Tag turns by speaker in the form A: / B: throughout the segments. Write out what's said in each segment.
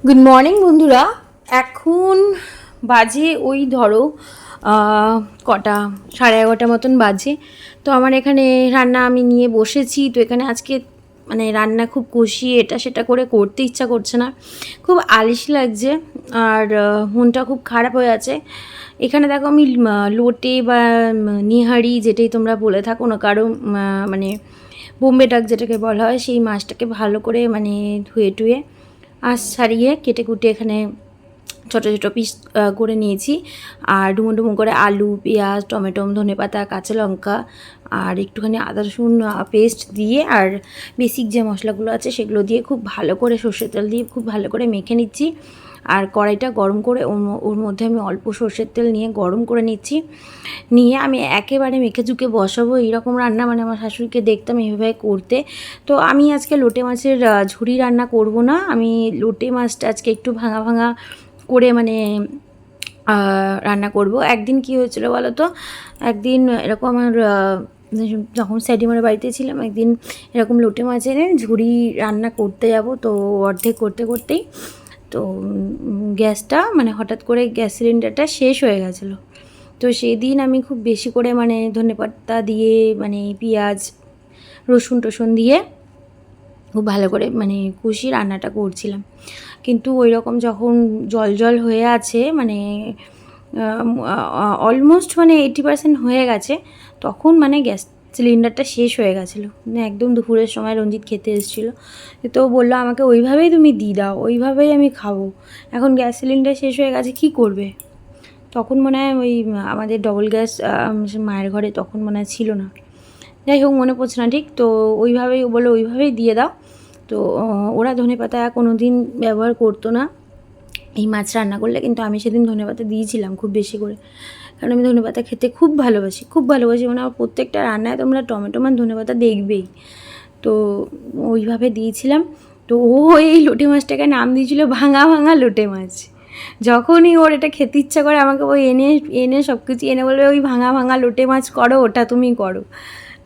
A: Good morning বন্ধুরা। এখন বাজে ওই ধরো কটা 11:30 মতন বাজে। তো আমার এখানে রান্না আমি নিয়ে বসেছি। তো এখানে আজকে মানে রান্না খুব কষিয়ে এটা সেটা করে করতে ইচ্ছা করছে না, খুব আলিশ লাগছে আর মনটা খুব খারাপ হয়ে আছে। এখানে দেখো আমি লোটে বা নিহারি যেটাই তোমরা বলে থাকো না, কারো মানে বোম্বে ডাক যেটাকে বলা হয়, সেই মাছটাকে ভালো করে মানে ধুয়ে টুয়ে আঁশ ছাড়িয়ে কেটে কুটে এখানে ছোটো ছোটো পিস করে নিয়েছি। আর ডুমো ডুমো করে আলু, পেঁয়াজ, টমেটো, ধনেপাতা, কাঁচা লঙ্কা আর একটুখানি আদা রসুন পেস্ট দিয়ে আর বেসিক যে মশলাগুলো আছে সেগুলো দিয়ে খুব ভালো করে সর্ষের তেল দিয়ে খুব ভালো করে মেখে নিচ্ছি। আর কড়াইটা গরম করে ওর মধ্যে আমি অল্প সর্ষের তেল নিয়ে গরম করে নিচ্ছি। নিয়ে আমি একেবারে মেখে চুকে বসাবো। এইরকম রান্না মানে আমার শাশুড়িকে দেখতাম এইভাবে করতে। তো আমি আজকে লোটে মাছের ঝুড়ি রান্না করব না, আমি লোটে মাছটা আজকে একটু ভাঙা ভাঙা করে মানে রান্না করব। একদিন কি হয়েছিল বলো তো, একদিন এরকম আমার যখন স্যাডিমারের বাড়িতে ছিলাম, একদিন এরকম লোটে মাছ এনে ঝুড়ি রান্না করতে যাব। তো অর্ধেক করতে করতেই তো গ্যাসটা মানে হঠাৎ করে গ্যাস সিলিন্ডারটা শেষ হয়ে গেছিলো। তো সেই দিন আমি খুব বেশি করে মানে ধনেপাতা দিয়ে মানে পেঁয়াজ রসুন টসুন দিয়ে খুব ভালো করে মানে কষি রান্নাটা করছিলাম। কিন্তু ওই রকম যখন জল জল হয়ে আছে মানে অলমোস্ট মানে 80% হয়ে গেছে, তখন মানে গ্যাস সিলিন্ডারটা শেষ হয়ে গেছিলো। মানে একদম দুপুরের সময় রঞ্জিত খেতে এসেছিলো, তো বললো আমাকে ওইভাবেই তুমি দিয়ে দাও, ওইভাবেই আমি খাবো। এখন গ্যাস সিলিন্ডার শেষ হয়ে গেছে, কী করবে? তখন মনে হয় ওই আমাদের ডবল গ্যাস মায়ের ঘরে তখন মনে হয় ছিল না, যাই হোক মনে পড়ছে না ঠিক। তো ওইভাবেই বলে ওইভাবেই দিয়ে দাও। তো ওরা ধনেপাতা কোনো দিন ব্যবহার করতো না এই মাছ রান্না করলে, কিন্তু আমি সেদিন ধনেপাতা দিয়েছিলাম খুব বেশি করে, কারণ আমি ধনেপাতা খেতে খুব ভালোবাসি, খুব ভালোবাসি। মানে আমার প্রত্যেকটা রান্নায় তোমরা টমেটো মান ধনেপাতা দেখবেই। তো ওইভাবে দিয়েছিলাম। তো ও এই লোটে মাছটাকে নাম দিয়েছিল ভাঙা ভাঙা লোটে মাছ। যখনই ওর এটা খেতে ইচ্ছা করে আমাকে ওই এনে এনে সব কিছু এনে বলবে ওই ভাঙা ভাঙা লোটে মাছ করো, ওটা তুমি করো।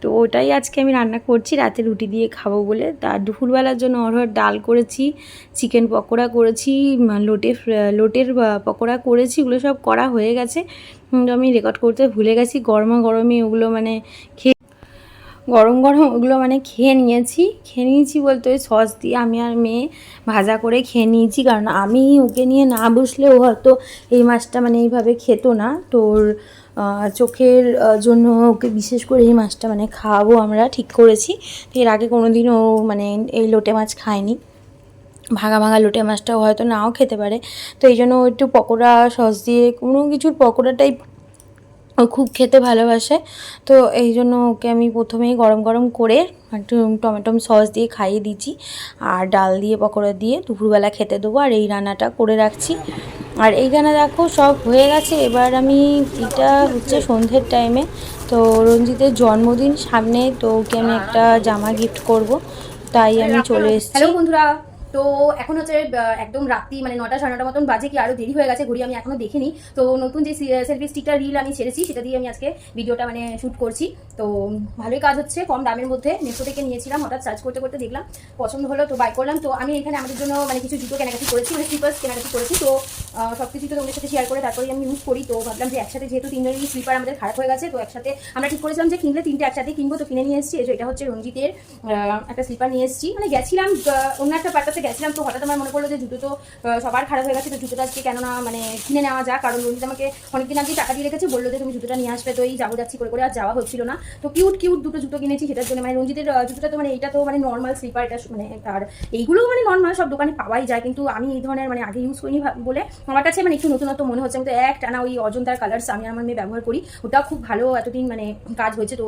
A: তো ওটাই আজকে আমি রান্না করছি রাতে রুটি দিয়ে খাবো বলে। তার দুপুরবেলার জন্য অরহর ডাল করেছি, চিকেন পকোড়া করেছি, লোটের পকোড়া করেছি, ওগুলো সব করা হয়ে গেছে। আমি রেকর্ড করতে ভুলে গেছি। গরমা গরমই ওগুলো মানে গরম গরম ওগুলো মানে খেয়ে নিয়েছি বলতে ওই সস দিয়ে আমি আর মেয়ে ভাজা করে খেয়ে নিয়েছি। কারণ আমি ওকে নিয়ে না বসলে ও হয়তো এই মাছটা মানে এইভাবে খেত না। তোর চোখের জন্য ওকে বিশেষ করে এই মাছটা মানে খাওয়াবো আমরা ঠিক করেছি। তো এর আগে কোনো দিন ও মানে এই লোটে মাছ খায়নি, ভাঙা ভাঙা লোটে মাছটাও হয়তো নাও খেতে পারে। তো এই জন্য একটু পকোড়া সস দিয়ে কোনো কিছুর পকোড়া টাইপ ও খুব খেতে ভালোবাসে। তো এই জন্য ওকে আমি প্রথমেই গরম গরম করে একটু টমেটো সস দিয়ে খাইয়ে দিচ্ছি, আর ডাল দিয়ে পকোড়া দিয়ে দুপুরবেলা খেতে দেবো। আর এই রান্নাটা করে রাখছি। আর এইখানে দেখো সব হয়ে গেছে। এবার আমি এটা হচ্ছে সন্ধ্যের টাইমে, তো রঞ্জিতের জন্মদিন সামনে, তো ওকে আমি একটা জামা গিফট করব, তাই আমি চলে এসেছি।
B: হ্যালো বন্ধুরা, তো এখন হচ্ছে একদম রাত্রি মানে 9টা 9:30 মতন বাজে, কি আরো দেরি হয়ে গেছে ঘড়ি আমি এখনো দেখিনি। তো নতুন যে সেলফি স্টিকটা রিল আমি ছেড়েছি সেটা দিয়ে আমি আজকে ভিডিওটা মানে শ্যুট করছি। তো ভালোই কাজ হচ্ছে, কম দামের মধ্যে মেসো থেকে নিয়েছিলাম, হঠাৎ সার্চ করতে করতে দেখলাম পছন্দ হলো, তো বাই করলাম। তো আমি এখানে আমাদের জন্য মানে কিছু জুতো কেনাকাটি করেছি, মানে স্লিপার্স কেনাকাটি করেছি। তো সব কিছু তো তোমাদের সাথে শেয়ার করে তারপরে আমি ইউজ করি। তো ভাবলাম যে একসাথে যেহেতু তিনজনেরই স্লিপার আমাদের খারাপ হয়ে গেছে, তো একসাথে আমরা ঠিক করেছিলাম যে কিনলে তিনটে একসাথে কিনবো। তো কিনে নিয়ে এসেছি। এটা হচ্ছে রঞ্জিতের একটা স্লিপার নিয়ে এসেছি। মানে গেছিলাম অন্য একটা পার্টাতে গেছিলাম, তো হঠাৎ আমার মনে পড়লো যে জুতো তো সবার খারাপ হয়ে গেছে, তো জুতোটা আজকে কেন না মানে কিনে নেওয়া যাক। কারণ রঞ্জিত আমাকে অনেকদিন আগে টাকা দিয়ে রেখেছে, বললো যে তুমি জুতোটা নিয়ে আসবে। তো এই যাচ্ছি করে আর যাওয়া হচ্ছিল না। তো কিউট কিউট দুটো জুতো কিনেছি সেটার জন্য। মানে রঞ্জিতের জুতোটা তো মানে এইটা তো মানে নর্মাল স্লিপার, এটা মানে আর এইগুলো মানে নর্মাল সব দোকানে পাওয়াই যায়, কিন্তু আমি এই ধরনের মানে আগে ইউজ করিনি বলে আমার কাছে মানে একটু নতুনত্ব মনে হচ্ছে। আমি তো এক টানা ওই অজন্তার কালার্স আমি আমার মেয়ে ব্যবহার করি, ওটাও খুব ভালো এতদিন মানে কাজ হয়েছে। তো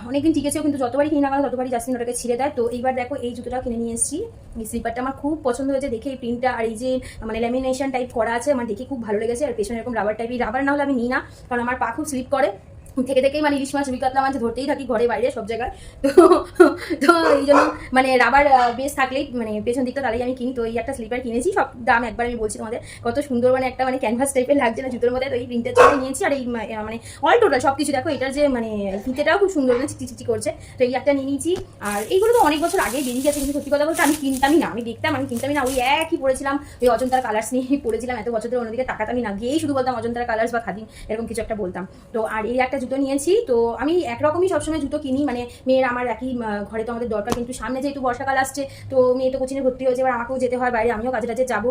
B: অনেকদিন টিকেছেও, কিন্তু যতবারই কিনে না কেন ততবারই জাস্টিন ওটাকে ছিঁড়ে দেয়। তো এইবার দেখো এই জুতোটা কিনে নিয়ে এসেছি। এই স্লিপারটা আমার খুব পছন্দ হয়েছে দেখে, এই প্রিন্টটা আর এই যে মানে ল্যামিনেশন টাইপ করা আছে আমার দেখে খুব ভালো লেগেছে। আর পেছনে এরকম রাবার টাইপের, রাবার না হলে আমি নিই না, কারণ আমার পা খুব স্লিপ করে। থেকে থেকেই মানে ইলিশ মাছ রুই কাতলা মাছ ধরতেই থাকি ঘরে বাইরে সব জায়গায়। তো তো এই জন্য মানে রাবার বেস থাকলেই মানে পেছন দিকটা তাহলেই আমি কিনি। তো এই একটা স্লিপার কিনেছি, সব দাম একবার আমি বলছি তোমাদের, কত সুন্দর মানে একটা মানে ক্যানভাস টাইপের লাগছে না জুতোর মধ্যে। তো এই প্রিন্টের জন্য নিয়েছি। আর এই মানে অল টোটাল সব কিছু দেখো, এটার যে মানে ফিতেটাও খুব সুন্দর করে চিচি চিচি করছে। তো এই একটা নিয়ে নিয়েছি। আর এইগুলো তো অনেক বছর আগে বেরিয়ে গেছে, কিন্তু সত্যি কথা বলতে আমি কিনতামই না, আমি দেখতাম আমি কিনতামই না, ওই একই পড়েছিলাম, ওই অজন্তার কালার্স নিয়ে পড়েছিলাম এত বছর ধরে, অন্যদিকে তাকাতামই না, গিয়েই শুধু বলতাম অজন্তার কালার্স বা খাদিম এরকম কিছু একটা বলতাম। তো আর এই একটা জুতো নিয়েছি। তো আমি একরকমই সবসময় জুতো কিনি, মানে মেয়ের আমার একই ঘরে তো আমাদের দরকার, কিন্তু সামনে যেহেতু বর্ষাকাল আসছে তো মেয়ে তো কোচিনে ভর্তি হয়েছে, এবার আমাকেও যেতে হয় বাইরে, আমিও কাজে টাজে যাবো,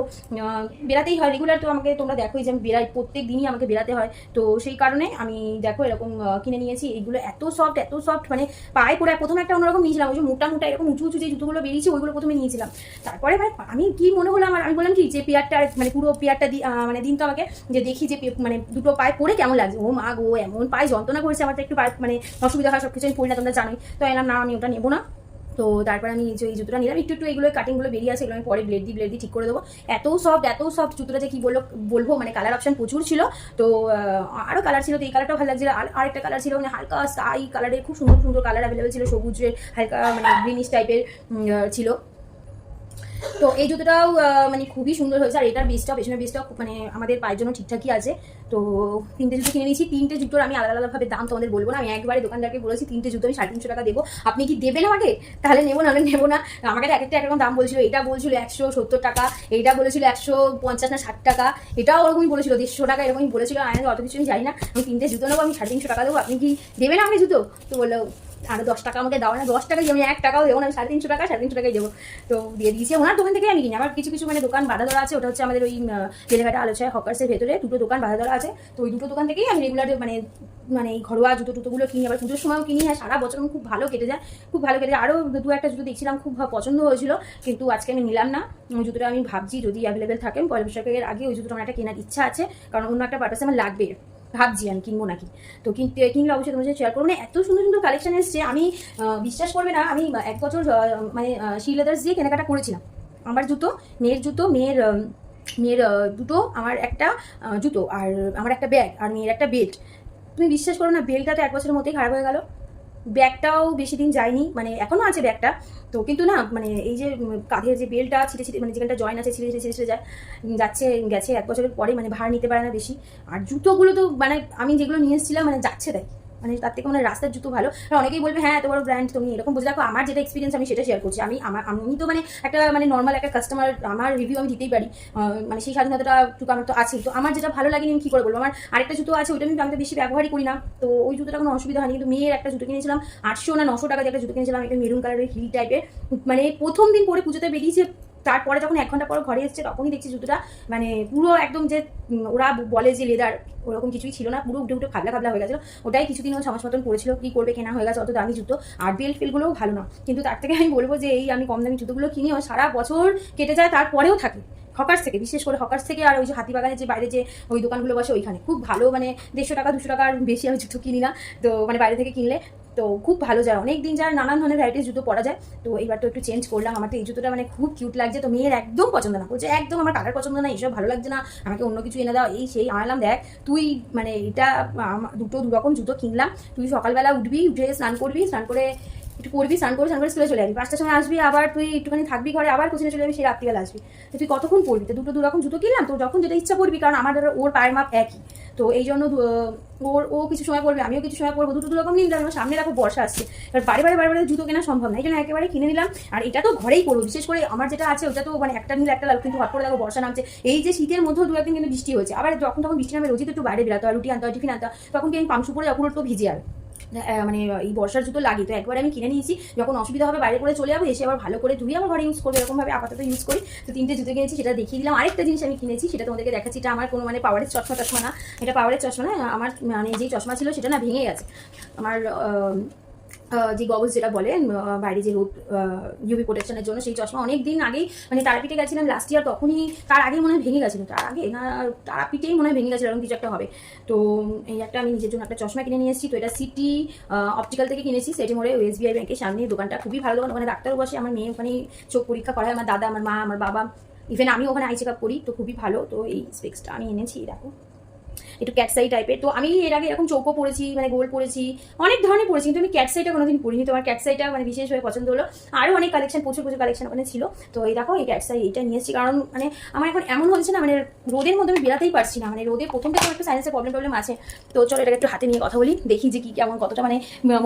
B: বেরাতেই হয় রেগুলার। তো আমাকে তোমরা দেখোই যে আমি বেরাই, প্রত্যেক দিনই আমাকে বেরাতে হয়। তো সেই কারণে আমি দেখো এরকম কিনে নিয়েছি। এইগুলো এত সফট মানে পায়ে পরে প্রথমে একটা অন্যরকম নিয়েছিলাম, ওই যে মোটা মোটা এরকম উঁচু উঁচু যে জুতোগুলো বেরিয়েছে ওইগুলো প্রথমে নিয়েছিলাম। তারপরে ভাই আমি কি মনে হলো আমার, আমি বললাম কি যে পেয়ারটা মানে পুরো পেয়ারটা মানে দিন তো আমাকে, যে দেখি যে মানে দুটো পায়ে পরে কেমন লাগছে। ও মা গো, এমন পায়ে যন্ত্রণা করেছে আমার, তো একটু মানে অসুবিধা হয়, সব কিছু আমি পড়ি না তোমরা জানোই। তো এলাম না, আমি ওটা নেবো না। তো তারপরে আমি এই জুতোটা নিলাম, একটু এগুলো কাটিংগুলো বেরিয়ে আছে, এগুলো আমি পরে ব্লেড দিয়ে ঠিক করে দেবো। এত সফট জুতোটা যে কি বলবো মানে কালার অপশন প্রচুর ছিল। তো আরও কালার ছিল, তো এই কালারটাও ভালো লাগছিল। আরেকটা কালার ছিল মানে হালকা স্কাই কালারের, খুব সুন্দর সুন্দর কালার অ্যাভেলেবেল ছিল, সবুজের হালকা মানে গ্রিনিশ টাইপের ছিল। তো এই জুতোটাও মানে খুবই সুন্দর হয়েছে। আর এটার বেসটাও, পেছনের বেসটাও মানে আমাদের পায়ের জন্য ঠিকঠাকই আছে। তো 3টে জুতো কিনে নিয়েছি। 3টে জুতোর আমি আলাদা আলাদাভাবে দাম তোমাদের বলবো না, আমি একবারে দোকানদারকে বলেছি 3টে জুতো আমি 350 টাকা দেবো, আপনি কি দেবেন আমাকে? তাহলে নেবো, নাহলে নেবো না। আমাকে এক একটা একরকম দাম বলছিল, এটা বলছিল 170 টাকা, এইটা বলেছিল 150 না 60 টাকা, এটাও ওরকমই বলেছিল 150 টাকা, এরকমই বলেছিল। আমি অত কিছু আমি জানি না, আমি 3টে জুতো নেবো, আমি 350 টাকা দেবো, আপনি কি দেবেন আমাকে জুতো? তো বললো আরো 10 টাকা আমাকে দাও না, 10 টাকা আমি 1 টাকাও দেবো না, আমি 350 টাকাই দেবো। তো দিয়ে দিয়েছি, ওনার দোকান থেকে আমি কিনি। আবার কিছু কিছু মানে দোকান বাধা ধরা আছে, ওটা হচ্ছে আমাদের ওই বেলেঘাটা আলোচনায় হকার্সের ভেতরে 2টো দোকান বাধা ধরা আছে। তো ওই 2টো দোকান থেকেই আমি রেগুলার মানে এই ঘরোয়া জুতোগুলো কিনি। আবার পুজোর সময়ও কিনি, আর সারা বছর খুব ভালো কেটে যায়, খুব ভালো কেটে যায়। আরও 2-একটা জুতো দেখছিলাম, খুব পছন্দ হয়েছিল, কিন্তু আজকে আমি নিলাম না। জুতোটা আমি ভাবছি যদি অ্যাভেলেবেল থাকে, পয়লা বৈশাখের আগে ওই জুতোটা আমার একটা কেনার ইচ্ছা আছে, কারণ অন্য একটা পারপাসে আমার লাগবে, ভাবছি আমি কিনবো নাকি। তো কিনলে অবশ্যই তোমার সাথে শেয়ার করবো। মানে এত সুন্দর সুন্দর কালেকশন এসছে, আমি বিশ্বাস করবে না, আমি 1 বছর মানে শি লেদার্স দিয়ে কেনাকাটা করেছিলাম। আমার জুতো, মেয়ের জুতো, মেয়ের দুটো, আমার একটা জুতো, আর আমার একটা ব্যাগ, আর মেয়ের একটা বেল্ট। তুমি বিশ্বাস করো না, বেল্টটা তো 1 বছরের মধ্যেই খারাপ হয়ে গেল, ব্যাগটাও বেশি দিন যায়নি, মানে এখনও আছে ব্যাগটা। তো কিন্তু না মানে এই যে কাঁধের যে বেল্টটা ছিটে মানে যেখানটা জয়েন আছে ছিঁড়ে যায়, গেছে 1 বছরের পরে, মানে ভার নিতে পারে না বেশি। আর জুতোগুলো তো মানে আমি যেগুলো নিয়ে এসেছিলাম মানে যাচ্ছে তাই, মানে তার থেকে মানে রাস্তার জুতো ভালো। আর অনেকেই বলবে হ্যাঁ এত বড় ব্র্যান্ড তুমি এরকম বুঝে। দেখো আমার যেটা এক্সপিরিয়েন্স আমি সেটা শেয়ার করছি। আমি তো মানে একটা মানে নর্মাল একটা কাস্টমার, আমার রিভিউ আমি দিতেই পারি, মানে সেই স্বাধীনতাটা টুকু আমার তো আছেই। তো আমার যেটা ভালো লাগেনি আমি কী করে বলবো। আমার আরেকটা জুতো আছে, ওইটা আমি বেশি ব্যবহারই করি না, তো ওই জুতোটা কোনো অসুবিধা হয়নি। কিন্তু মেয়ের একটা জুতো কিনেছিলাম 800 না 900 টাকা দিয়ে একটা জুতো কিনেছিলাম, একটা মেরুন কালারের হিল টাইপের, মানে প্রথম দিন পরে পুজোতে বেরিয়েছে, তারপরে যখন 1 ঘন্টা পর ঘরে এসেছে তখনই দেখছি জুতোটা মানে পুরো একদম যে ওরা বলে যে লেদার, ওরকম কিছুই ছিল না, পুরো উঠে খাবলা হয়ে গেছিলো। ওটাই কিছুদিন 6 মাস মতন পড়েছিল, কি করবে, কেনা হয়ে গেছে অত দামি জুতো। আর ফেলগুলোও ভালো না, কিন্তু তার থেকে আমি বলবো যে এই আমি কম দামি জুতোগুলো কিনিও সারা বছর কেটে যায়, তারপরেও থাকে হকার্স থেকে, বিশেষ করে হকার্স থেকে। আর ওই যে হাতিবাগানে যে বাইরে যে ওই দোকানগুলো বসে ওইখানে খুব ভালো, মানে 150 টাকা 200 টাকার বেশি আমি জুতো কিনি না, তো মানে বাইরে থেকে কিনলে তো খুব ভালো যায়, অনেক দিন যায়, নানান ধরনের ভ্যারাইটিস জুতো পরা যায়। তো এইবার তো একটু চেঞ্জ করলাম, আমার তো এই জুতোটা মানে খুব কিউট লাগছে। তো মেয়ের একদম পছন্দ না, বলছে একদম আমার কালার পছন্দ না, এইসব ভালো লাগছে না, আমাকে অন্য কিছু এনে দাও, এই সেই। আনলাম, দেখ তুই মানে এটা দুটো দুরকম জুতো কিনলাম, তুই সকালবেলা উঠবি, উঠে স্নান করবি, স্নান করে একটু পড়বি, স্নান করে স্কুলে চলে যাবি, 5টার সময় আসবি, আবার তুই একটুখানি থাকবি ঘরে, আবার কোচিনে চলে যাবি, সেই রাত্রিবেলা আসবি। তো তুই কতক্ষণ পড়বি? তো দুটো দুরকম জুতো কিনলাম, তো যখন যেটা ইচ্ছা পড়বি, কারণ আমার ধরো ওর পায়ের মাপ একই, তো এই জন্য ও কিছু সময় পড়বে, আমিও কিছু সময় পড়বো, দুটো দুরকম নিলাম। সামনে দেখো বর্ষা আসছে, এবার বারে জুতো কেনা সম্ভব না, এই জন্য একেবারে কিনে নিলাম। আর এটা তো ঘরেই পড়বো, বিশেষ করে আমার যেটা আছে ওটা তো মানে একটা নিলে একটা লাগবে, কিন্তু হট করে দেখো বর্ষা নামছে, এই যে শীতের মধ্যেও 2-1 দিন কিন্তু বৃষ্টি হয়েছে, আবার যখন তখন বৃষ্টি নামে, রোজই তো একটু বাইরে বেরোতে হয়, রুটি আনতে হয়, টিফিন আনতে হয়, তখন কি আমি পাংশু পরে পুরো তো ভিজে যাবে, মানে এই বর্ষার জুতো লাগে। তো একবার আমি কিনে নিয়েছি, যখন অসুবিধা হবে বাইরে করে চলে যাবো, এসে আবার ভালো করে ধুয়ে আবার ঘরে ইউজ করবো, এরকমভাবে আপাতত ইউজ করি। তো 3টে জুতো কিনেছি, সেটা দেখিয়ে দিলাম। আরেকটা জিনিস আমি কিনেছি, সেটা তোমাদেরকে দেখাচ্ছি। এটা আমার কোনো মানে পাওয়ারের চশমা না, এটা পাওয়ারের চশমা না, আমার মানে যেই চশমা ছিল সেটা না ভেঙে গেছে। আমার যে গগলস যেটা বলে বাইরে যে রোদ ইউভি প্রোটেকশনের জন্য, সেই চশমা অনেক দিন আগেই মানে তারাপীঠে গেছিলাম লাস্ট ইয়ার, তখনই তার আগেই মনে হয় ভেঙে গেছিলো, তার আগে না তারাপীঠেই মনে হয় ভেঙে গেছিলো, এরকম কিছু একটা হবে। তো এই একটা আমি নিজের জন্য একটা চশমা কিনে নিয়ে এসেছি। তো এটা সিটি অপটিক্যাল থেকে কিনেছি, সেটি মোড়ে SBI ব্যাংকের সামনে দোকানটা, খুবই ভালো দোকান, ওখানে ডাক্তারও বসে, আমার মেয়ে ওখানে চোখ পরীক্ষা করা হয়, আমার দাদা, আমার মা, আমার বাবা, ইভেন আমি ওখানে আই চেক আপ করি, তো খুবই ভালো। তো এই স্পেক্সটা আমি এনেছি, দেখো একটু ক্যাটসাই টাইপের। তো আমি এর আগে এরকম চৌকো পরেছি, মানে গোল পরেছি, অনেক ধরনের পরেছি, কিন্তু আমি ক্যাটসাইটা কোনোদিন পরিনি। তোমার ক্যাটসাইটা মানে বিশেষভাবে পছন্দ হলো। আরও অনেক কালেকশন, প্রচুর কালেকশন ওখানে ছিল। তো এই দেখো এই ক্যাটসাই এইটা নিয়ে এসেছি, কারণ মানে আমার এখন এমন হচ্ছে না, মানে রোদের মধ্যে আমি বেরাতেই পারছি না, মানে রোদে প্রথম থেকে একটু সাইন্সের প্রবলেম আছে। তো চলো এটাকে একটু হাতে নিয়ে কথা বলি, দেখি যে কি কেমন কতটা মানে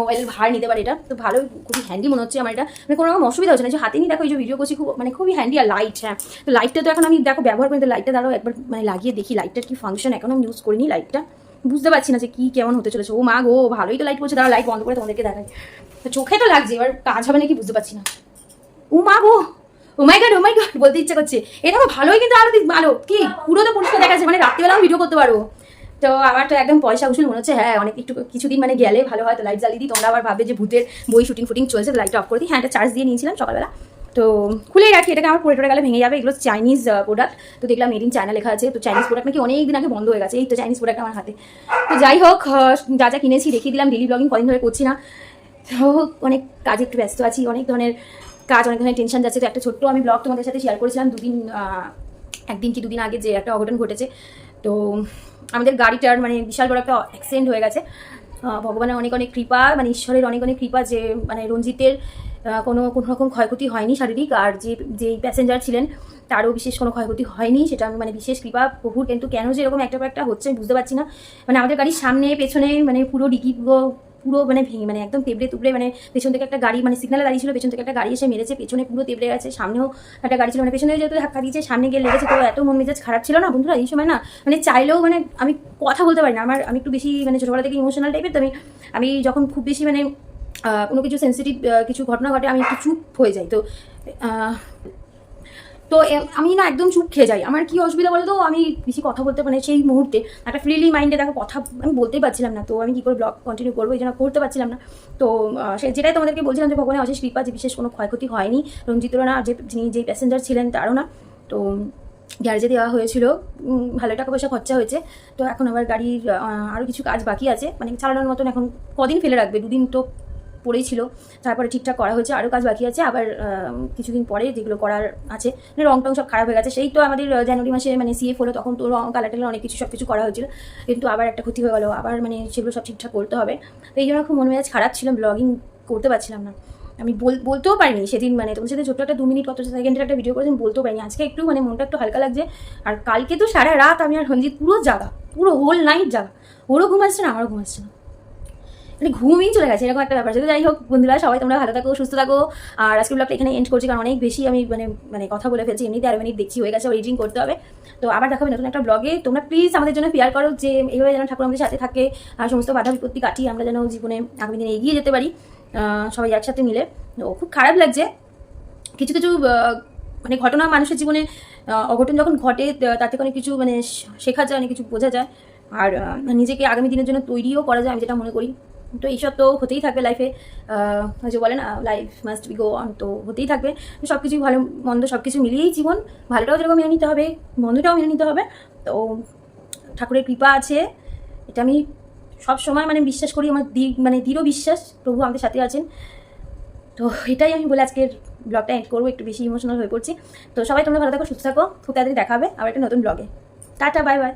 B: মোবাইলের ভার নিতে পারে এটা। তো ভালো, খুবই হ্যান্ডি মনে হচ্ছে আমার এটা, মানে কোনো রকম অসুবিধা হচ্ছে না যে হাতে নিয়ে দেখো এই যে ভিডিও করছি, খুব মানে খুবই হ্যান্ডি। আর লাইট, হ্যাঁ তো লাইটটা তো এখন আমি দেখো ব্যবহার করি, তো লাইটটা দাঁড়াও একবার মানে লাগিয়ে দেখি লাইটটার কি ফাংশন। এখন আমি ইউজ করিনি লাইটটা, বুঝতে পারছি না যে কি কেমন হতে চলেছে। ও মা গো, ভালোই তো লাইট পড়ছে, দাঁড়া লাইট বন্ধ করে তোমাদেরকে দেখাই। তো চোখে তো লাগছে, এবার কাজ হবে নাকি বুঝতে পারছি না। ও মা গো, ও মাই গড বলতে ইচ্ছা করছে। এটা তো ভালোই, কিন্তু আরো আলো কি পুরো তো পরিষ্কার দেখা যাচ্ছে, মানে রাত্রিবেলাও ভিডিও করতে পারো। তো আমার তো একদম পয়সা উসুল মনে হচ্ছে। হ্যাঁ অনেক একটু কিছুদিন মানে গেলে ভালো হয়, তো লাইট জ্বালিয়ে দিই। তোমরা আবার ভাববে যে ভূতের বই শুটিং চলছে, তো লাইটটা অফ করে দিই। হ্যাঁ এটা চার্জ দিয়ে নিয়েছিলাম সকালবেলা, তো খুলেই রাখি। এটাকে আমার পরে গেলে ভেঙে যাবে, এগুলো চাইনিজ প্রোডাক্ট। তো দেখলাম মেড ইন চায়না লেখা আছে, তো চাইনিজ প্রোডাক্ট নাকি অনেক দিন আগে বন্ধ হয়ে গেছে। এই তো চাইনিজ প্রোডাক্ট আমার হাতে। তো যাই হোক, যা যা কিনেছি দেখিয়ে দিলাম। ডেলি ব্লগিং কদিন ধরে করছি না, তো অনেক কাজে একটু ব্যস্ত আছি, অনেক ধরনের কাজ, অনেক ধরনের টেনশন যাচ্ছে। তো একটা ছোট্ট আমি ব্লগ তোমাদের সাথে শেয়ার করেছিলাম একদিন কি দুদিন আগে, যে একটা অঘটন ঘটেছে। তো আমাদের গাড়িটার মানে বিশাল বড় একটা অ্যাক্সিডেন্ট হয়ে গেছে। ভগবানের অনেক কৃপা, মানে ঈশ্বরের অনেক কৃপা যে মানে রঞ্জিতের কোনো রকম ক্ষয়ক্ষতি হয়নি শারীরিক। আর যেই প্যাসেঞ্জার ছিলেন তারও বিশেষ কোনো ক্ষয়ক্ষতি হয়নি, সেটা আমি মানে বিশেষ কৃপা প্রভুর। কিন্তু কেন যে এরকম একটা একটা হচ্ছে আমি বুঝতে পারছি না। মানে আমাদের গাড়ির সামনে পেছনে মানে পুরো ডিকি পুরো মানে ভেঙে, মানে একদম তেবড়ে তুবড়ে, মানে পেছন থেকে একটা গাড়ি মানে সিগনালে দাঁড়িয়ে ছিল, পেছন থেকে একটা গাড়ি এসে মেরেছে, পেছনে পুরো তেবড়ে গেছে। সামনেও একটা গাড়ি ছিল, মানে পেছনে যেহেতু ধাক্কা দিয়েছে, সামনে গিয়ে লেগেছে। তো এত মন মেজাজ খারাপ ছিল না বন্ধুরা এই সময়, না মানে চাইলেও মানে আমি কথা বলতে পারি না। আমি একটু বেশি মানে ছোটোবেলা থেকে ইমোশনাল টাইপের। তো আমি যখন খুব বেশি মানে কোনো কিছু সেন্সিটিভ কিছু ঘটনা ঘটে, আমি একটু চুপ হয়ে যাই। তো আমি না একদম চুপ খেয়ে যাই। আমার কি অসুবিধা বলে, তো আমি বেশি কথা বলতে মানে সেই মুহূর্তে একটা ফ্রিলি মাইন্ডে দেখো কথা আমি বলতেই পারছিলাম না। তো আমি কি করে ব্লগ কন্টিনিউ করবো, এই জন্য করতে পারছিলাম না। তো যেটাই তোমাদেরকে বলছিলাম যে ভগবানের অশেষ কৃপা, যে বিশেষ কোনো ক্ষয়ক্ষতি হয়নি রঞ্জিতেরও না, যেই প্যাসেঞ্জার ছিলেন তারও না। তো গ্যারেজে দেওয়া হয়েছিল, ভালো টাকা পয়সা খরচা হয়েছে। তো এখন আবার গাড়ির আরও কিছু কাজ বাকি আছে, মানে চালানোর মতন এখন কদিন ফেলে রাখবে, দুদিন তো পড়েই ছিল, তারপরে ঠিকঠাক করা হয়েছে, আরও কাজ বাকি আছে। আবার কিছুদিন পরে যেগুলো করার আছে, মানে রং টং সব খারাপ হয়ে গেছে। সেই তো আমাদের জানুয়ারি মাসে মানে সিএফ হলো, তখন তো রং কালার টালার অনেক কিছু সব কিছু করা হয়েছিল, কিন্তু আবার একটা ক্ষতি হয়ে গেলো। আবার মানে সেগুলো সব ঠিকঠাক করতে হবে। তো এই জন্য খুব মন মেজাজ খারাপ ছিল, ব্লগিং করতে পারছিলাম না। আমি বলতেও পারিনি সেদিন, মানে তোমার সাথে ছোট্ট একটা 2 মিনিট কত সেকেন্ডের একটা ভিডিও করেছি, বলতেও পারিনি। আজকে একটু মানে মনটা একটু হালকা লাগছে। আর কালকে তো সারা রাত আমি আর রঞ্জিত পুরো জাগা, পুরো হোল নাইট জাগা। ওরও ঘুম আসছে না, আমারও ঘুম আসছে না, মানে ঘুমই চলে গেছে, এরকম একটা ব্যাপার। তো যাই হোক বন্ধুরা, সবাই তোমরা ভালো থাকো, সুস্থ থাকো। আর আজকে ব্লগটা এখানে এন্ড করছি, কারণ অনেক বেশি আমি মানে কথা বলে ফেলছি। এমনিতে 13 মিনিট দেখছি হয়ে গেছে, এডিটিং করতে হবে। তো আবার দেখাবে নতুন একটা ব্লগে। তোমরা প্লিজ আমাদের জন্য প্রেয়ার করো, যে এইভাবে যেন ঠাকুর আমাদের সাথে থাকে, আর সমস্ত বাধা বিপত্তি কাটিয়ে আমরা যেন জীবনে আগামী দিনে এগিয়ে যেতে পারি সবাই একসাথে মিলে। তো খুব খারাপ লাগছে কিছু মানে ঘটনা মানুষের জীবনে, অঘটন যখন ঘটে তার থেকে অনেক কিছু মানে শেখা যায়, অনেক কিছু বোঝা যায়, আর নিজেকে আগামী দিনের জন্য তৈরিও করা যায়, আমি যেটা মনে করি। তো এইসব তো হতেই থাকবে লাইফে, যে বলে না life must be go on, তো হতেই থাকবে। সব কিছুই ভালো মন্দ সব কিছু মিলিয়েই জীবন, ভালোটাও যেরকম মেনে নিতে হবে, মন্দটাও মেনে নিতে হবে। তো ঠাকুরের কৃপা আছে, এটা আমি সব সময় মানে বিশ্বাস করি, আমার মানে দৃঢ় বিশ্বাস প্রভু আমাদের সাথে আছেন। তো এটাই আমি বলে আজকের ব্লগটা এন্ড করবো, একটু বেশি ইমোশনাল হয়ে পড়ছি। তো সবাই তোমরা ভালো থাকো, সুস্থ থাকো, খুব তাড়াতাড়ি দেখা হবে আবার একটা নতুন ব্লগে। Tata, bye bye.